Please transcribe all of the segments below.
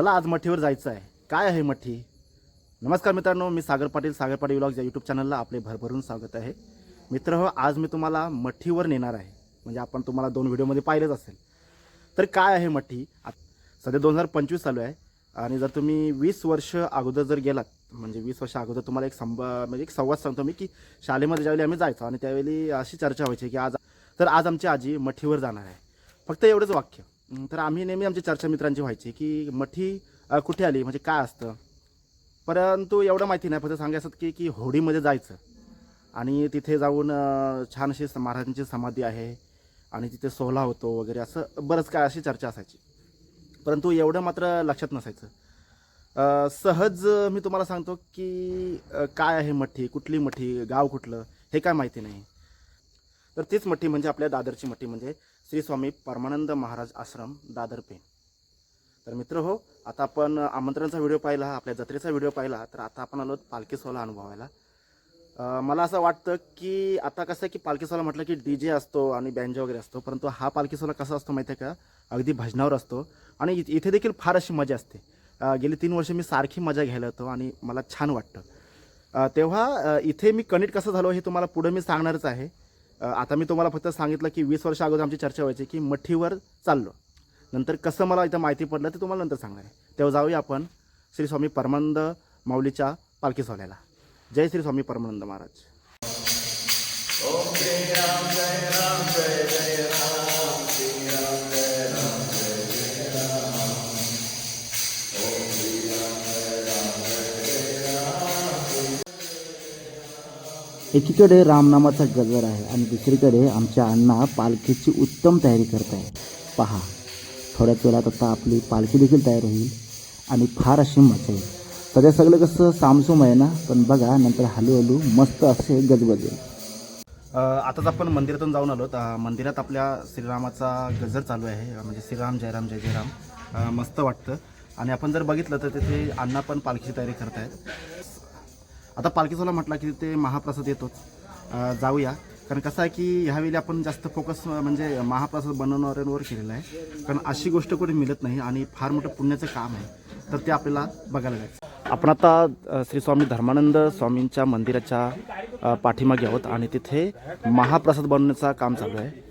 चला आज मठीवर जायचं आहे. काय आहे मठी? नमस्कार मित्रांनो, मी सागर पाटील व्लॉग्स या यूट्यूब चॅनलला आपले भरभरून स्वागत आहे. मित्र हो, आज मी तुम्हाला मठीवर नेणार आहे. म्हणजे आपण तुम्हाला 2 व्हिडिओमध्ये पाहिलेच असेल. तर काय आहे मठी? सध्या 2025 चालू आहे आणि जर तुम्ही 20 वर्ष अगोदर जर गेलात, म्हणजे 20 वर्ष अगोदर तुम्हाला एक संवाद सांगतो मी की शाळेमध्ये ज्यावेळी आम्ही जायचो आणि त्यावेळी अशी चर्चा व्हायची की आज आमची आजी मठीवर जाणार आहे. फक्त एवढंच वाक्य. तर आम्ही नेहमी आमची चर्चा मित्रांची व्हायची की मठी कुठे आली, म्हणजे काय असतं. परंतु एवढं माहिती नाही, फक्त सांगायचं की होडीमध्ये जायचं आणि तिथे जाऊन छान अशी महाराजांची समाधी आहे आणि तिथे सोहळा होतो वगैरे, असं बरंच काय अशी चर्चा असायची. परंतु एवढं मात्र लक्षात नसायचं. सहज मी तुम्हाला सांगतो की काय आहे मठी, कुठली मठी, गाव कुठलं, हे काय माहिती नाही. तर तीच मठी म्हणजे आपल्या दादरची मठी, म्हणजे श्री स्वामी परमानंद महाराज आश्रम दादर पेण. तर मित्र हो, आता आपण आमंत्रणचा व्हिडिओ पाहिला, आपल्या जत्रेचा व्हिडिओ पाहिला, तर आता आपण आलो पालखी सोहळा अनुभवायला. मला असं वाटतं की आता कसं आहे की पालखी सोहळा म्हटलं की DJ असतो आणि बँजो वगैरे असतो, परंतु हा पालखी सोहळा कसा असतो माहिती आहे का? अगदी भजनावर असतो आणि इथे देखील फार अशी मजा असते. गेली 3 वर्ष मी सारखी मजा घ्यायला होतो आणि मला छान वाटतं. तेव्हा इथे मी कनेक्ट कसं झालो हे तुम्हाला पुढे मी सांगणारच आहे. आता मी तुम्हाला फक्त सांगितलं की 20 वर्ष अगोदर आमची चर्चा व्हायची की मठीवर चाललो. नंतर कसं मला इथं माहिती पडलं ते तुम्हाला नंतर सांगणार आहे. तेव्हा जाऊया आपण श्री स्वामी परमानंद माऊलीच्या पालखी सोहळ्याला. जय श्री स्वामी परमानंद महाराज. ओम श्री राम जय राम जय जय राम श्री राम जय राम जय जय राम. ओम श्री राम जय राम जय जय राम. एकीकडे रामनामाचा गजर आहे आणि दुसरीकडे आमच्या अण्णा पालखीची उत्तम तयारी करत आहे. पहा, थोड्याच वेळात आता आपली पालखी देखील तयार होईल आणि फार अशी मजा येईल. सध्या सगळं कसं सामसूम आहे ना, पण बघा नंतर हळूहळू मस्त असे गजबजेल. आताच आपण मंदिरातून जाऊन आलो. मंदिरात आपल्या श्रीरामाचा गजर चालू आहे, म्हणजे श्रीराम जय राम जय जय राम. मस्त वाटतं. आणि आपण जर बघितलं तर तिथे अण्णा पण पालखीची तयारी करत आहेत. आता पालखी सोहळा म्हटला की तिथे महाप्रसाद येतोच. जाऊया, कारण कसं आहे की ह्यावेळी आपण जास्त फोकस म्हणजे महाप्रसाद बनवणाऱ्यांवर केलेला आहे, कारण अशी गोष्ट कुठे मिळत नाही आणि फार मोठं पुण्याचं काम आहे, तर ते आपल्याला बघायला जायचं. आपण आता श्री स्वामी धर्मानंद स्वामींच्या मंदिराच्या पाठीमागे आहोत आणि तिथे महाप्रसाद बनवण्याचं काम चालू आहे.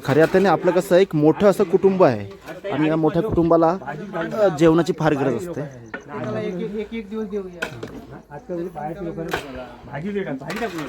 खऱ्या अर्थाने आपलं कसं एक मोठं असं कुटुंब आहे आणि या मोठ्या कुटुंबाला जेवणाची फार गरज असते. एक दिवस देऊया. आजकाल बाहेरच्या लोकांना भाजी देतात, भाजी टाकून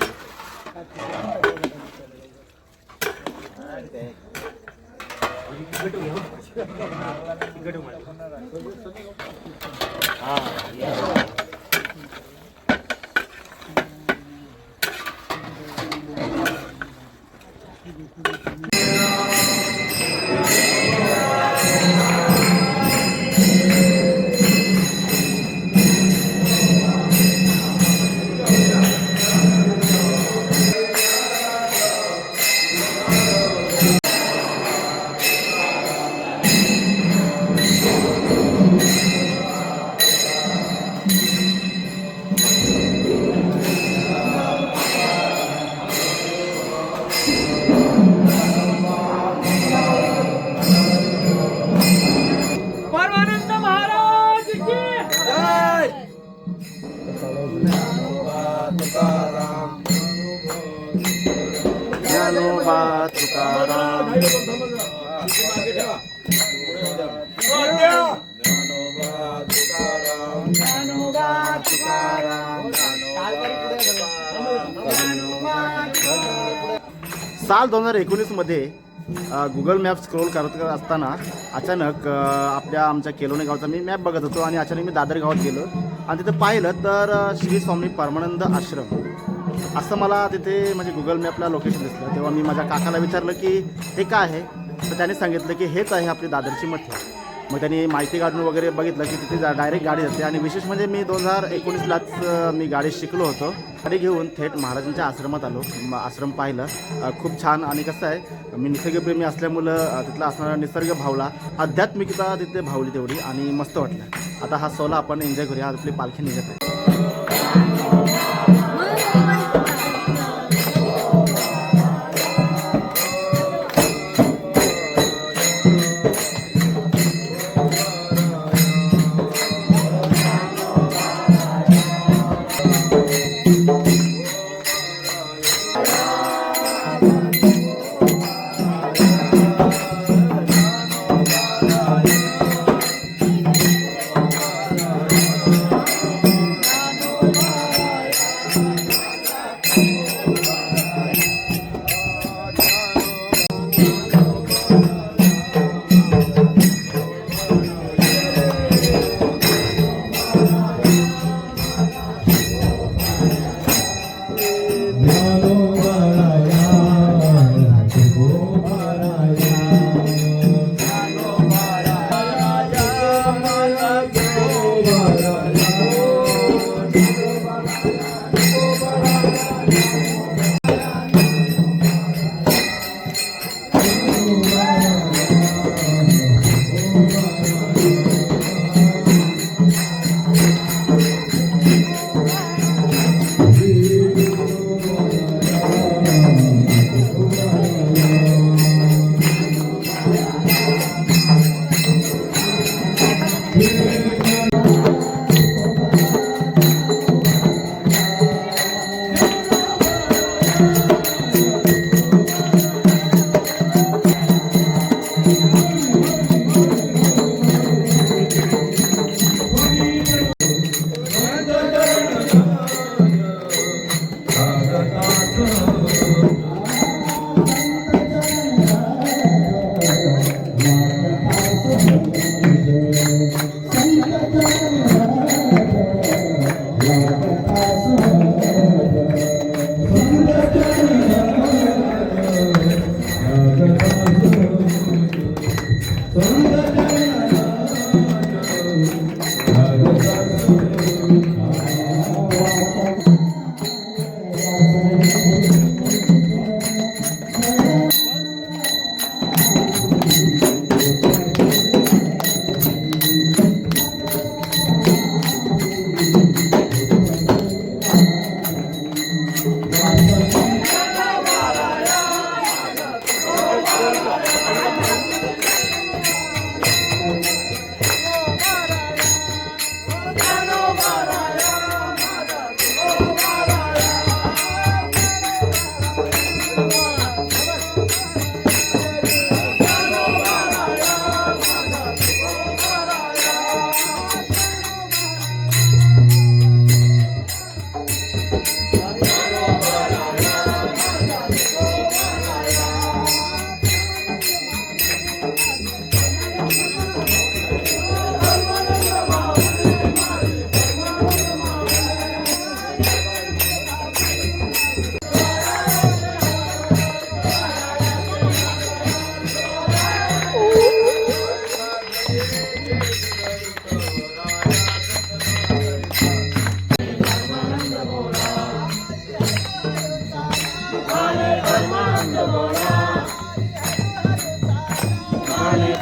परमानंद महाराज की जय. ज्ञानोबा तुकाराम. साल 2019 मध्ये गुगल मॅप स्क्रोल करत असताना अचानक आमच्या केलोनी गावचा मी मॅप बघत होतो आणि अचानक मी दादर गावात गेलो आणि तिथे पाहिलं तर श्री स्वामी परमानंद आश्रम असं मला तिथे म्हणजे गुगल मॅपला लोकेशन दिसलं. तेव्हा मी माझ्या काकाला विचारलं की हे काय आहे, तर त्याने सांगितलं की हेच आहे आपली दादरची मठी. मग त्यांनी माहिती काढून वगैरे बघितलं की तिथे डायरेक्ट गाडी जाते आणि विशेष म्हणजे मी 2019लाच मी गाडी शिकलो होतो. गाडी घेऊन थेट महाराजांच्या आश्रमात आलो. आश्रम पाहिलं, खूप छान. आणि कसं आहे, मी निसर्गप्रेमी असल्यामुळं तिथला असणारा निसर्ग भावला, आध्यात्मिकता तिथे भावली तेवढी आणि मस्त वाटलं. आता हा सोहळा आपण एन्जॉय करूया. आपली पालखी निघत आहे.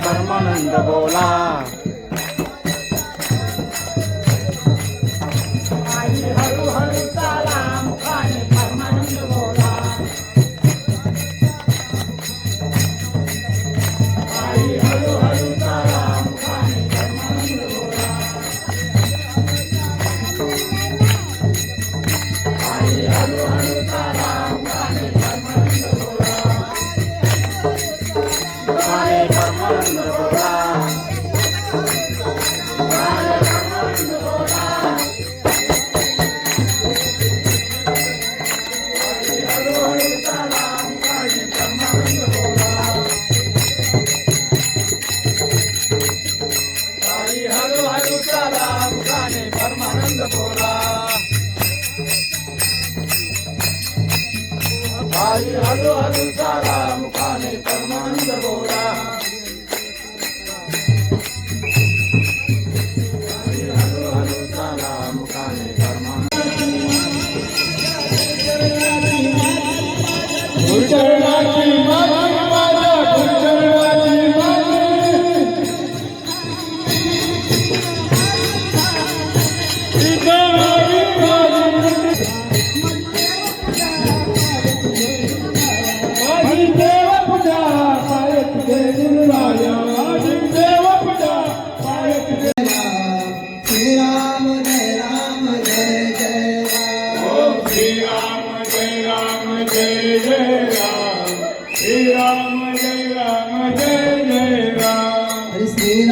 परमानंद बोला.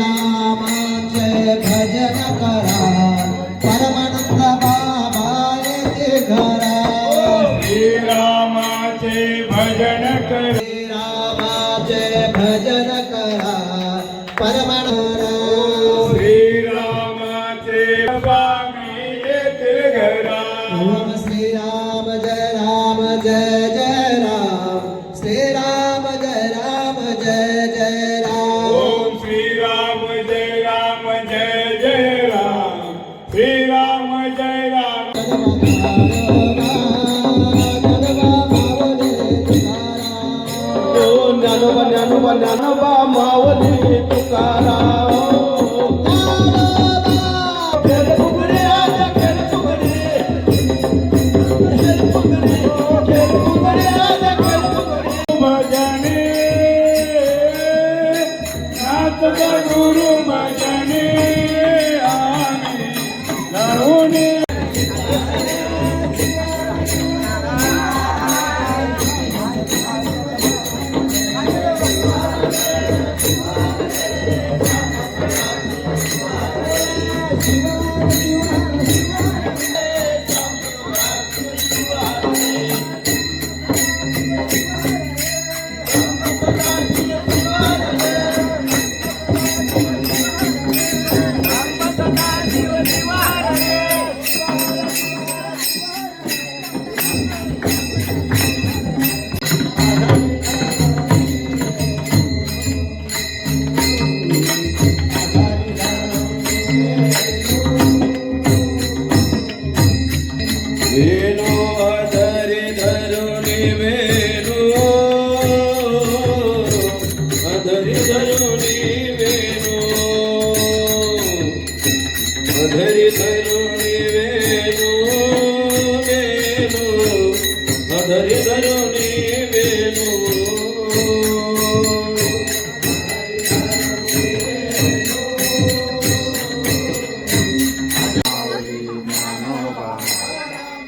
श्रीरामाचे भजन करा परमानंद बाबा येते घरा. श्रीरामाचे भजन कर श्रीरामाचे भजन करा परमानंद. श्रीरामाचे स्वामी येते घरा. ओम श्रीराम जय राम जय जय राम. श्रीराम जय राम जय जय राम. ओम श्रीराम जय राम जय जय राम. श्रीराम जय राम. ज्ञानोबा ज्ञानोबा ज्ञानोबा माऊली तुकाराम. भजने नाथ गुरु भजने आम्ही लावून. वेणू अधरी धरुणी वेणू अधरी धरुणी वेणू अधरी धरुणी वेणू वेणू अधरी धरुणी वेणू.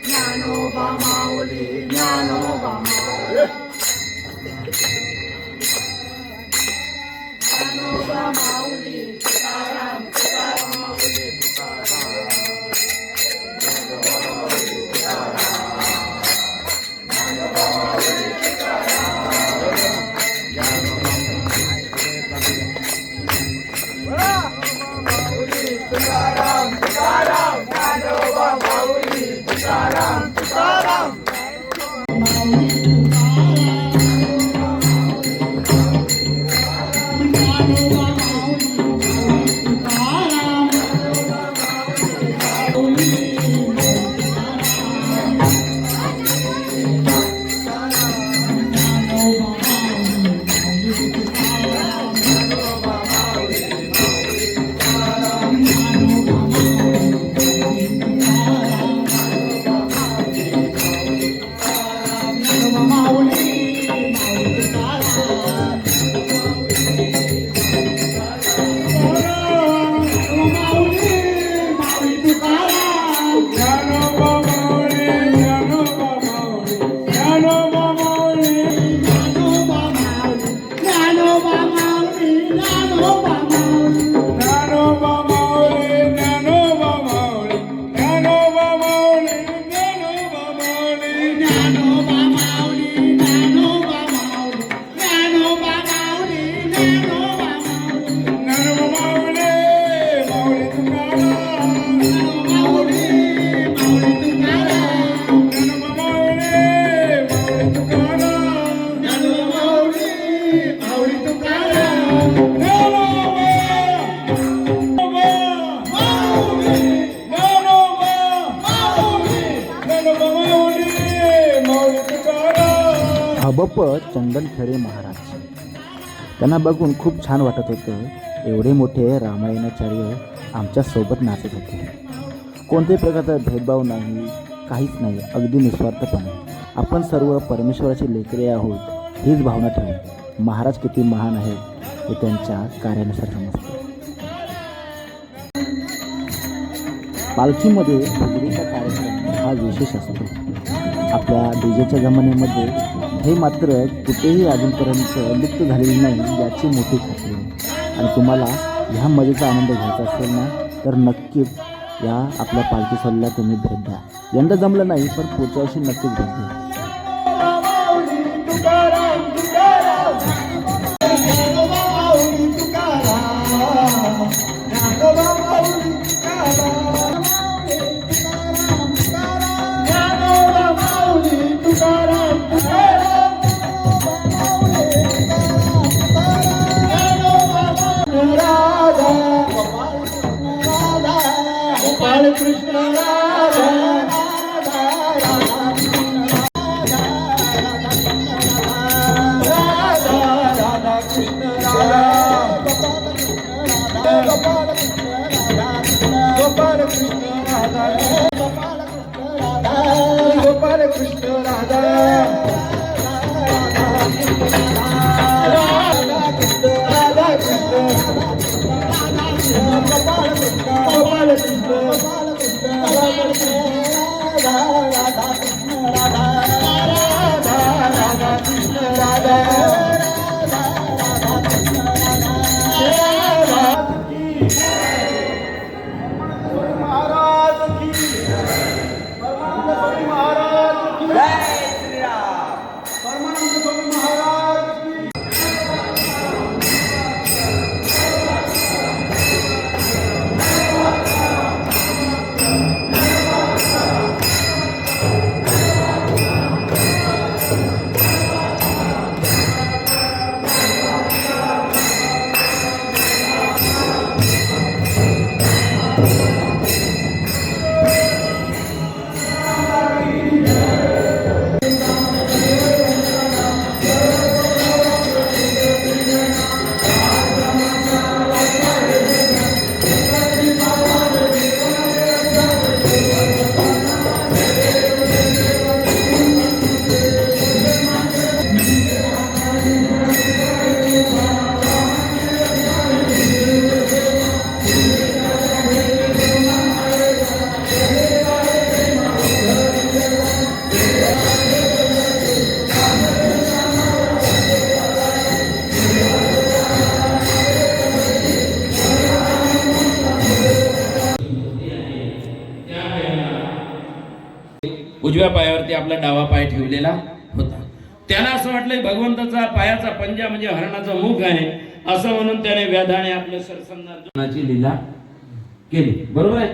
ज्ञानोबा माऊली ज्ञानोबा माऊली. ज्ञानोबा माऊली तुकाराम तुकाराम माऊली तुकाराम. ज्ञानोबा माऊली तुकाराम. ज्ञानोबा माऊली तुकाराम. ज्ञानोबा माऊली तुकाराम तुकाराम. ज्ञानोबा माऊली तुकाराम तुकाराम. तुकाराम हबप चंदनखेडे महाराज. त्यांना बघून खूप छान वाटत होतं. एवढे मोठे रामायणाचार्य आमच्या सोबत नाचत होते. कोणत्याही प्रकारचा भेदभाव नाही, काहीच नाही, अगदी निस्वार्थपणे. आपण सर्व परमेश्वराची लेकरे आहोत हीच भावना ठेवून महाराज किती महान आहेत हे त्यांच्या कार्यानुसार समजते. पालखीमध्ये भजनीचा कार्यक्रम हा विशेष असतो. आपल्या डीजेच्या जमान्यामध्ये हे मात्र कुठेही अजूनपर्यंत लुप्त झालेली नाही याची मोठी खात्री आहे. आणि तुम्हाला ह्या मजेचा आनंद घ्यायचा असेल ना तर नक्कीच या आपल्या पालखी सोहळ्याला तुम्ही भेट द्या. यंदा जमलं नाही पण पुढच्या वर्षी नक्कीच भेट द्या. कृष्ण राधा राधा कृष्ण गोपाल कृष्ण राधा गोपाल कृष्ण राधा राधा कृष्ण गोपाल कृष्ण उजव्या पायावरती आपला डावा पाय ठेवलेला होता. त्याला असं वाटलं भगवंताचा पायाचा पंजा म्हणजे हरणाचा मुख आहे असं म्हणून त्याने व्याधाने आपल्या सरसंधानाची लीला केली. बरोबर आहे,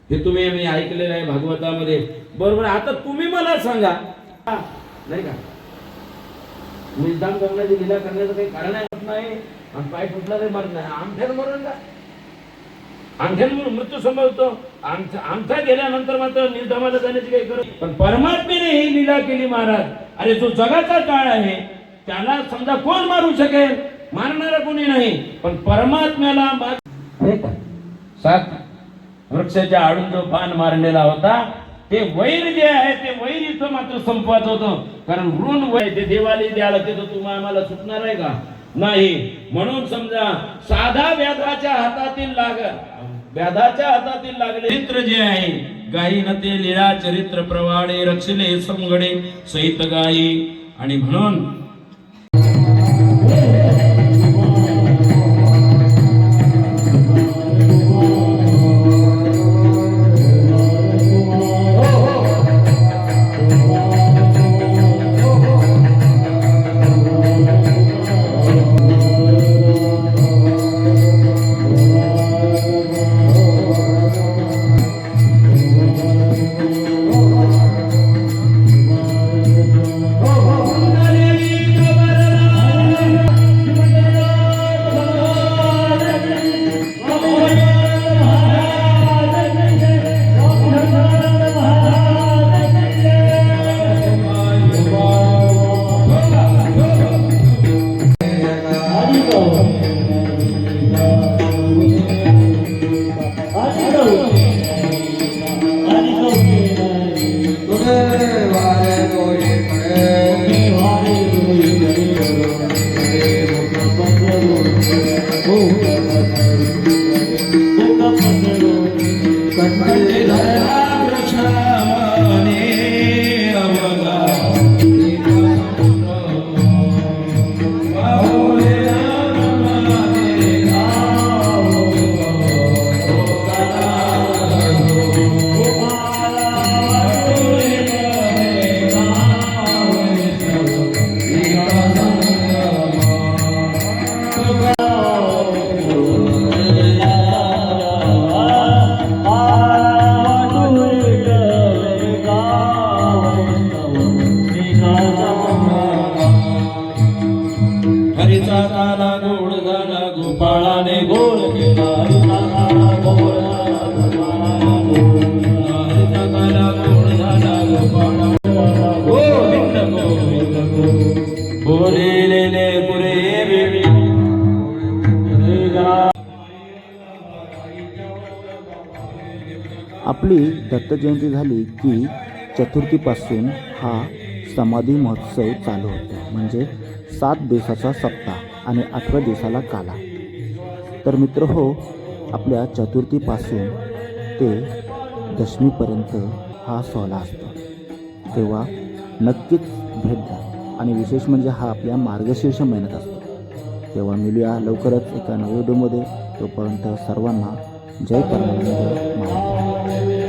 हे तुम्ही मी ऐकलेलं आहे भागवतामध्ये. बरोबर. आता तुम्ही मला सांगा नाही का निदान करण्याची लीला करण्याचं काही कारण नाही. आणि पाय फुटला तरी मरण नाही. आमठ्यानं मरण का अंगठ्यानं मृत्यू संभवतो. अंगठा गेल्यानंतर मात्र निर्धामाला जाण्याची काही गरज. पण परमात्मेने ही लीला केली महाराज. अरे जो जगाचा काळ आहे त्याला समजा कोण मारू शकेल, मारणारा कोणी नाही, पण परमात्म्याला हे का 7 वृक्षाच्या आडून जो पान मारलेला होता ते वैर जे आहे ते वैर इथं मात्र संपवायचं होतं. कारण ऋण वैर ते देवाला द्यायला ते तर तुम्ही आम्हाला सुटणार आहे का नाही. म्हणून समजा साधा व्याधाच्या हातातील लागले चरित्र जे आहे गाई न ते लीळा चरित्र प्रवाडे रक्षले समगडे सहित गाई. आणि म्हणून हरीचा ताला गोड झाला गोपाळाने गोड केला. हरीचा ताला गोड झाला गोपाळाने गोड केला. हरीचा ताला गोड झाला गोपाळाने गोविंद गोविंद गोविंद बोलिलेले पुरे वेळी आपली दत्त जयंती झाली की चतुर्थीपासून हा समाधी महोत्सव चालू होतो. म्हणजे 7 दिवसाचा सप्ताह आणि 8व्या दिवसाला काला. तर मित्र हो, आपल्या चतुर्थीपासून ते दशमीपर्यंत हा सोहळा असतो. तेव्हा नक्कीच भेट द्या. आणि विशेष म्हणजे हा आपल्या मार्गशीर्ष महिन्यात असतो. तेव्हा मिळूया लवकरच एका नव्या व्हिडिओमध्ये. तोपर्यंत सर्वांना जय परमानंद महाराज.